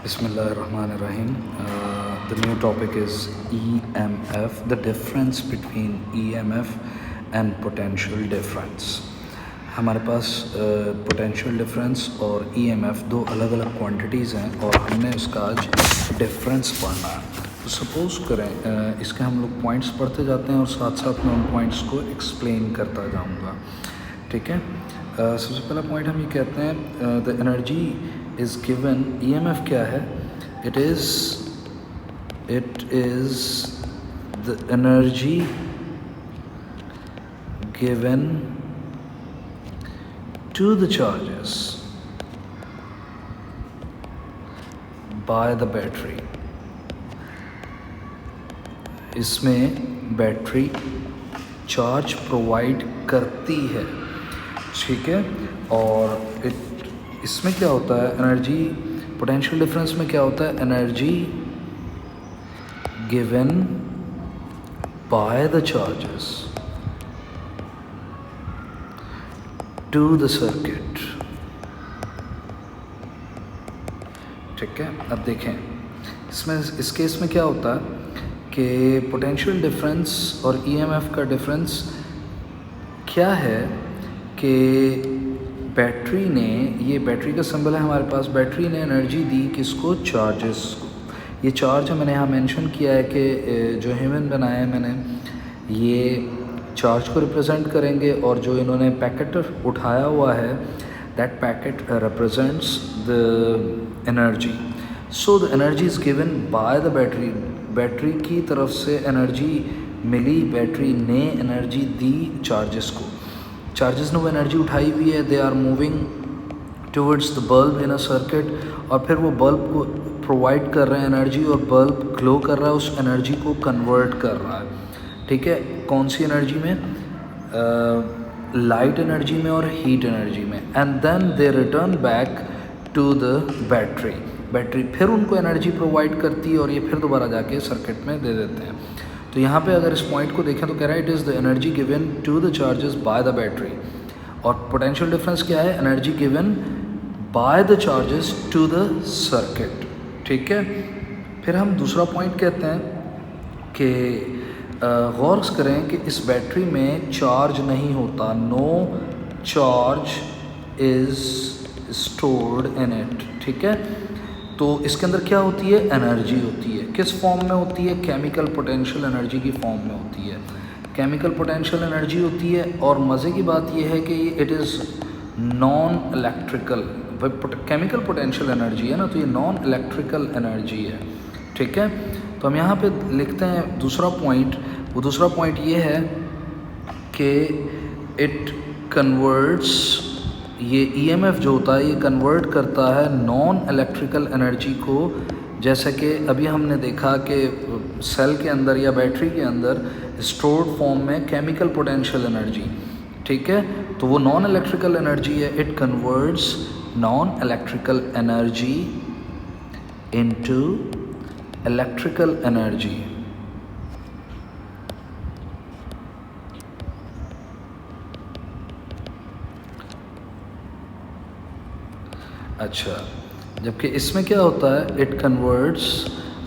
Bismillahirrahmanirrahim. The new topic is EMF, the difference between EMF and potential difference. हमारे पास potential difference और EMF दो अलग अलग quantities हैं और हमने उसका आज डिफरेंस पढ़ना है। तो सपोज़ करें इसके हम लोग पॉइंट्स पढ़ते जाते हैं और साथ साथ मैं उन पॉइंट्स को एक्सप्लेन करता जाऊंगा। ठीक है। सबसे पहला पॉइंट हम ये कहते हैं the energy is given. EMF क्या है? It is the energy given to the charges by the battery। इसमें बैटरी चार्ज प्रोवाइड करती है, ठीक है। और इसमें क्या होता है, एनर्जी पोटेंशियल डिफरेंस में क्या होता है, energy given by the charges to the circuit. ठीक है। अब देखें इसमें इस केस में क्या होता है कि पोटेंशियल डिफरेंस और EMF का डिफरेंस क्या है कि बैटरी ने, ये बैटरी का सिंबल है हमारे पास, बैटरी ने एनर्जी दी किसको, चार्जेस को। ये चार्ज है, मैंने यहाँ मेंशन किया है कि जो ह्यूमन बनाया है मैंने, ये चार्ज को रिप्रेजेंट करेंगे और जो इन्होंने पैकेट उठाया हुआ है that packet represents the energy. So the energy is given by the battery. Battery की तरफ से एनर्जी मिली, बैटरी ने एनर्जी दी चार्जेस को। चार्जेस ने वो एनर्जी उठाई हुई है, they are moving towards the bulb in a circuit, और फिर वो बल्ब को प्रोवाइड कर रहे हैं एनर्जी और बल्ब ग्लो कर रहा है, उस एनर्जी को कन्वर्ट कर रहा है। ठीक है। कौन सी एनर्जी में, लाइट एनर्जी में और हीट एनर्जी में। And then they return back to the battery. Battery फिर उनको एनर्जी प्रोवाइड करती है और ये फिर दोबारा जाके सर्किट में दे देते हैं। तो यहाँ पे अगर इस पॉइंट को देखें तो कह रहा है it is the energy given to the charges by the battery. और पोटेंशियल डिफरेंस क्या है, energy given by the charges to the circuit. ठीक है। फिर हम दूसरा पॉइंट कहते हैं कि गौर करें कि इस बैटरी में चार्ज नहीं होता, no charge is stored in it. ठीक है। तो इसके अंदर क्या होती है, एनर्जी होती है। किस फॉर्म में होती है, केमिकल पोटेंशियल एनर्जी की फॉर्म में होती है। केमिकल पोटेंशियल एनर्जी होती है और मज़े की बात यह है कि it is non electrical. Chemical potential energy है ना, तो ये नॉन इलेक्ट्रिकल एनर्जी है। ठीक है। तो हम यहाँ पे लिखते हैं दूसरा पॉइंट। वो दूसरा पॉइंट ये है कि इट कन्वर्ट्स, ये EMF जो होता है ये कन्वर्ट करता है नॉन इलेक्ट्रिकल एनर्जी को। जैसे कि अभी हमने देखा कि सेल के अंदर या बैटरी के अंदर स्टोर्ड फॉर्म में केमिकल पोटेंशियल एनर्जी। ठीक है। तो वो नॉन इलेक्ट्रिकल एनर्जी है। It converts non electrical energy into electrical energy. अच्छा, जबकि इसमें क्या होता है, इट कन्वर्ट्स,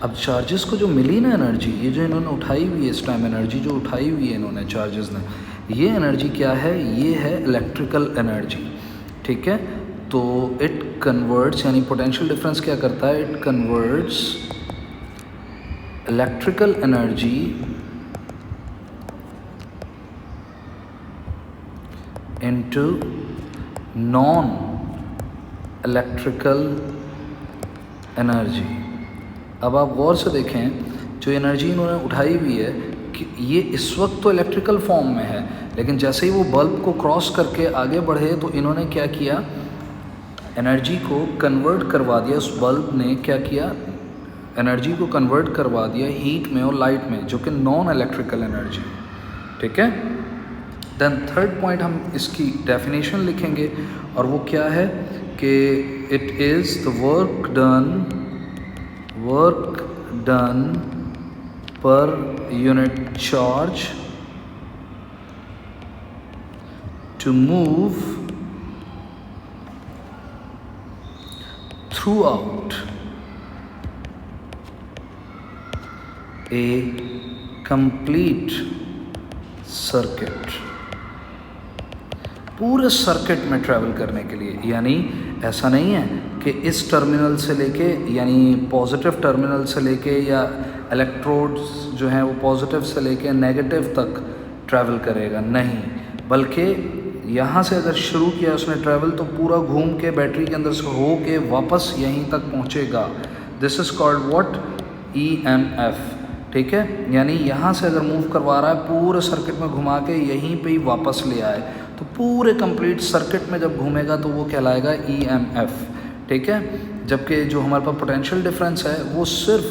अब चार्जेस को जो मिली ना एनर्जी, ये जो इन्होंने उठाई हुई है इस टाइम, एनर्जी जो उठाई हुई है इन्होंने चार्जेस ने, ये एनर्जी क्या है, ये है इलेक्ट्रिकल एनर्जी। ठीक है। तो इट कन्वर्ट्स, यानी पोटेंशियल डिफरेंस क्या करता है, it converts electrical energy into non electrical energy. अब आप गौर से देखें, जो एनर्जी इन्होंने उठाई हुई है कि ये इस वक्त तो इलेक्ट्रिकल फॉर्म में है, लेकिन जैसे ही वो बल्ब को क्रॉस करके आगे बढ़े तो इन्होंने क्या किया, एनर्जी को कन्वर्ट करवा दिया। उस बल्ब ने क्या किया, एनर्जी को कन्वर्ट करवा दिया हीट में और लाइट में, जो कि नॉन इलेक्ट्रिकल एनर्जी। ठीक है। देन थर्ड पॉइंट हम इसकी डेफिनेशन लिखेंगे और वो क्या है कि it is the work done per unit charge to move throughout a complete circuit, पूरे सर्किट में ट्रैवल करने के लिए। यानी ऐसा नहीं है कि इस टर्मिनल से लेके, यानी पॉजिटिव टर्मिनल से लेके, या इलेक्ट्रोड्स जो हैं वो पॉजिटिव से लेके नेगेटिव तक ट्रैवल करेगा, नहीं, बल्कि यहाँ से अगर शुरू किया उसने ट्रैवल तो पूरा घूम के बैटरी के अंदर से हो के वापस यहीं तक पहुँचेगा। This is called what, EMF, ठीक है। यानी यहाँ से अगर मूव करवा रहा है पूरे सर्किट में घुमा के यहीं पे ही वापस ले आए, तो पूरे कंप्लीट सर्किट में जब घूमेगा तो वो कहलाएगा EMF, ठीक है। जबकि जो हमारे पास पोटेंशियल डिफरेंस है वो सिर्फ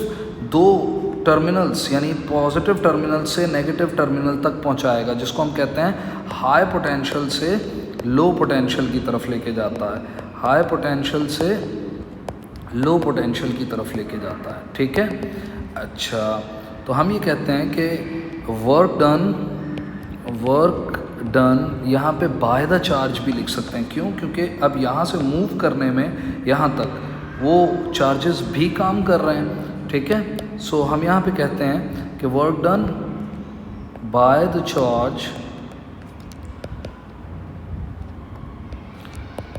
दो टर्मिनल्स, यानी पॉजिटिव टर्मिनल से नेगेटिव टर्मिनल तक पहुंचाएगा, जिसको हम कहते हैं हाई पोटेंशियल से लो पोटेंशियल की तरफ लेके जाता है, हाई पोटेंशियल से लो पोटेंशियल की तरफ लेके जाता है, ठीक है। अच्छा, तो हम ये कहते हैं कि वर्क डन यहाँ पे बाय द चार्ज भी लिख सकते हैं। क्यों? क्योंकि अब यहाँ से मूव करने में यहाँ तक वो चार्जेस भी काम कर रहे हैं, ठीक है। सो हम यहाँ पे कहते हैं कि work done by the charge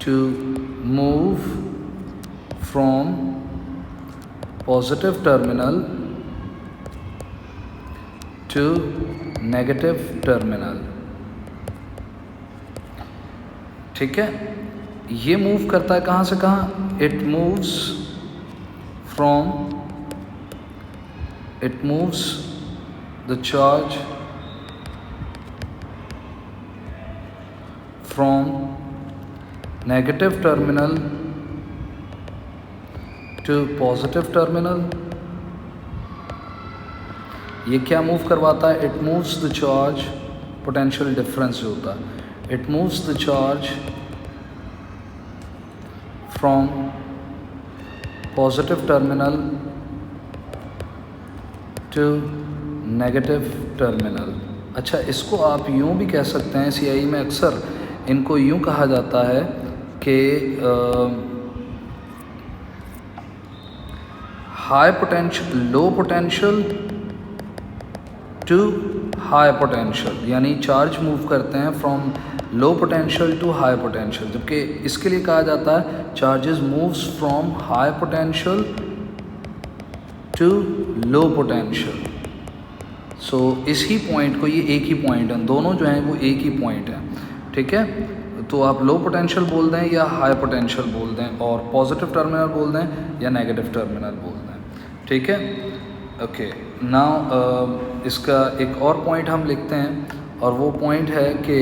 to move from positive terminal to negative terminal, ठीक है। ये मूव करता है कहाँ से कहाँ, it moves the charge from negative terminal to positive terminal. ये क्या मूव करवाता है, it moves the charge, potential difference जो होता है, it moves the charge from positive terminal to negative terminal। अच्छा, इसको आप यूँ भी कह सकते हैं, CIE में अक्सर इनको यूँ कहा जाता है कि high potential low potential to high potential, यानी चार्ज मूव करते हैं from low potential to high potential, जबकि इसके लिए कहा जाता है charges moves from high potential to low potential. So इसी पॉइंट को, ये एक ही पॉइंट है, दोनों जो हैं वो एक ही पॉइंट है, ठीक है। तो आप लो पोटेंशियल बोल दें या हाई पोटेंशियल बोल दें, और पॉजिटिव टर्मिनल बोल दें या नेगेटिव टर्मिनल बोल दें, ठीक है। ओके, नाउ इसका एक और पॉइंट हम लिखते हैं, और वो पॉइंट है कि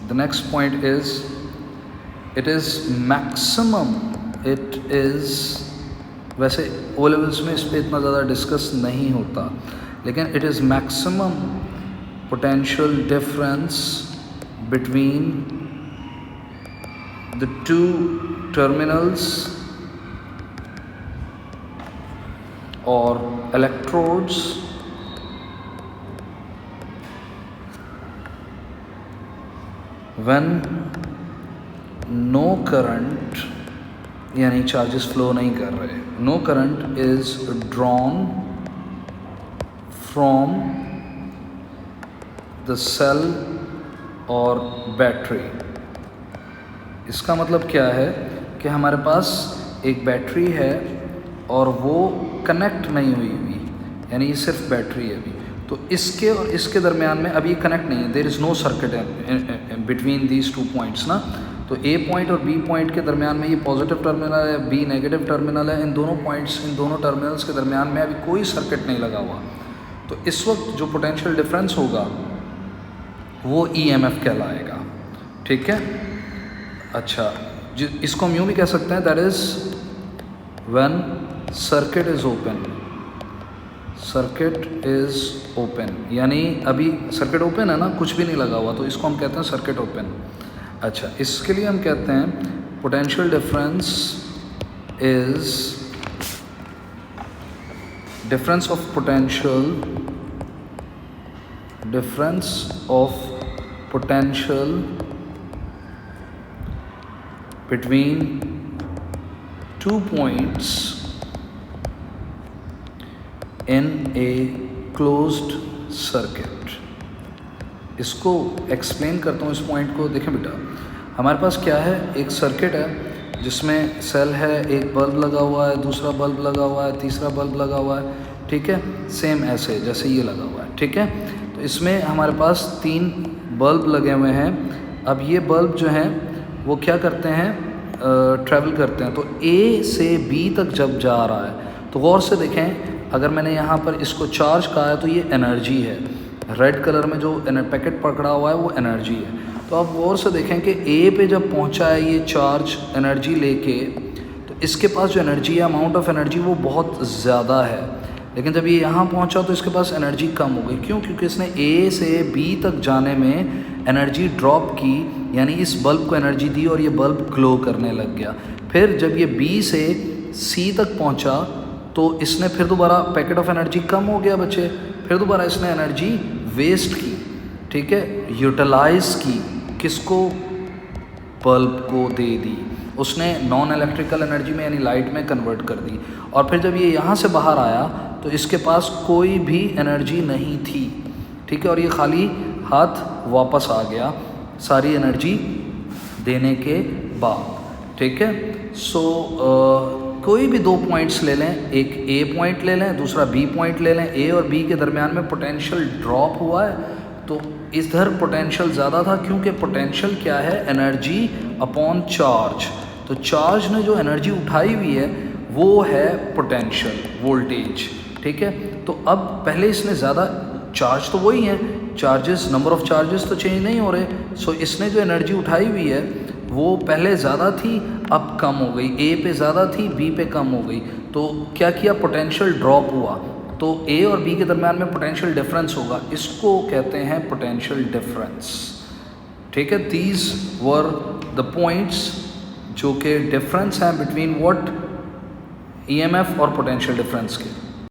the next point is it is maximum, it is, वैसे ओ लेवल्स में इस पर इतना ज़्यादा डिस्कस नहीं होता, लेकिन it is maximum potential difference between the two terminals और electrodes when no current, यानी चार्जेस फ्लो नहीं कर रहे, no current is drawn from the cell और बैटरी। इसका मतलब क्या है कि हमारे पास एक बैटरी है और वो कनेक्ट नहीं हुई, यानी ये सिर्फ बैटरी है अभी, तो इसके और इसके दरमियान में अभी कनेक्ट नहीं है, there is no circuit between these two points ना। तो ए पॉइंट और बी पॉइंट के दरमियान में ये पॉजिटिव टर्मिनल है, बी नेगेटिव टर्मिनल है, इन दोनों पॉइंट्स, इन दोनों टर्मिनल्स के दरमियान में अभी कोई सर्किट नहीं लगा हुआ, तो इस वक्त जो पोटेंशियल डिफरेंस होगा वो EMF कहलाएगा, ठीक है। अच्छा, इसको हम यूँ भी कह सकते हैं, that is when circuit is open, circuit is open, यानी अभी सर्किट ओपन है ना, कुछ भी नहीं लगा हुआ, तो इसको हम कहते हैं सर्किट ओपन। अच्छा, इसके लिए हम कहते हैं potential difference is difference of potential between two points in a closed circuit. इसको एक्सप्लेन करता हूँ इस पॉइंट को। देखें बेटा, हमारे पास क्या है, एक सर्किट है जिसमें सेल है, एक बल्ब लगा हुआ है, दूसरा बल्ब लगा हुआ है, तीसरा बल्ब लगा हुआ है, ठीक है, सेम ऐसे जैसे ये लगा हुआ है, ठीक है। तो इसमें हमारे पास 3 बल्ब लगे हुए हैं। अब ये बल्ब जो हैं वो क्या करते हैं, ट्रैवल करते हैं। तो ए से बी तक जब जा रहा है तो गौर से देखें, अगर मैंने यहाँ पर इसको चार्ज कहा है तो ये एनर्जी है, रेड कलर में जो पैकेट पकड़ा हुआ है वो एनर्जी है। तो आप गौर से देखें कि ए पे जब पहुँचा है ये चार्ज एनर्जी लेके, तो इसके पास जो एनर्जी है, अमाउंट ऑफ एनर्जी वो बहुत ज़्यादा है। लेकिन जब ये यहाँ पहुँचा तो इसके पास एनर्जी कम हो गई। क्यों? क्योंकि इसने ए से बी तक जाने में एनर्जी ड्रॉप की, यानी इस बल्ब को एनर्जी दी और ये बल्ब ग्लो करने लग गया। फिर जब ये बी से सी तक पहुँचा तो इसने फिर दोबारा पैकेट ऑफ एनर्जी कम हो गया बच्चे, फिर दोबारा इसने एनर्जी वेस्ट की, ठीक है, यूटिलाइज की। किसको? बल्ब को दे दी, उसने नॉन इलेक्ट्रिकल एनर्जी में यानी लाइट में कन्वर्ट कर दी। और फिर जब ये यहाँ से बाहर आया तो इसके पास कोई भी एनर्जी नहीं थी, ठीक है, और ये खाली हाथ वापस आ गया सारी एनर्जी देने के बाद, ठीक है। सो कोई भी 2 पॉइंट्स ले लें, एक ए पॉइंट ले लें, दूसरा बी पॉइंट ले लें। ए और बी के दरमियान में पोटेंशियल ड्रॉप हुआ है, तो इधर पोटेंशियल ज़्यादा था, क्योंकि पोटेंशियल क्या है, एनर्जी अपॉन चार्ज। तो चार्ज ने जो एनर्जी उठाई हुई है वो है पोटेंशियल वोल्टेज, ठीक है। तो अब पहले इसने ज़्यादा, चार्ज तो वही है, चार्जेस, नंबर ऑफ चार्जेस तो चेंज नहीं हो रहे। सो इसने जो एनर्जी उठाई हुई है वो पहले ज़्यादा थी, अब कम हो गई। ए पे ज़्यादा थी, बी पे कम हो गई। तो क्या किया, पोटेंशियल ड्रॉप हुआ। तो ए और बी के दरमियान में पोटेंशियल डिफरेंस होगा, इसको कहते हैं पोटेंशियल डिफरेंस, ठीक है। दीज वर द पॉइंट्स जो कि डिफरेंस हैं बिटवीन व्हाट, ईएमएफ और पोटेंशियल डिफरेंस के।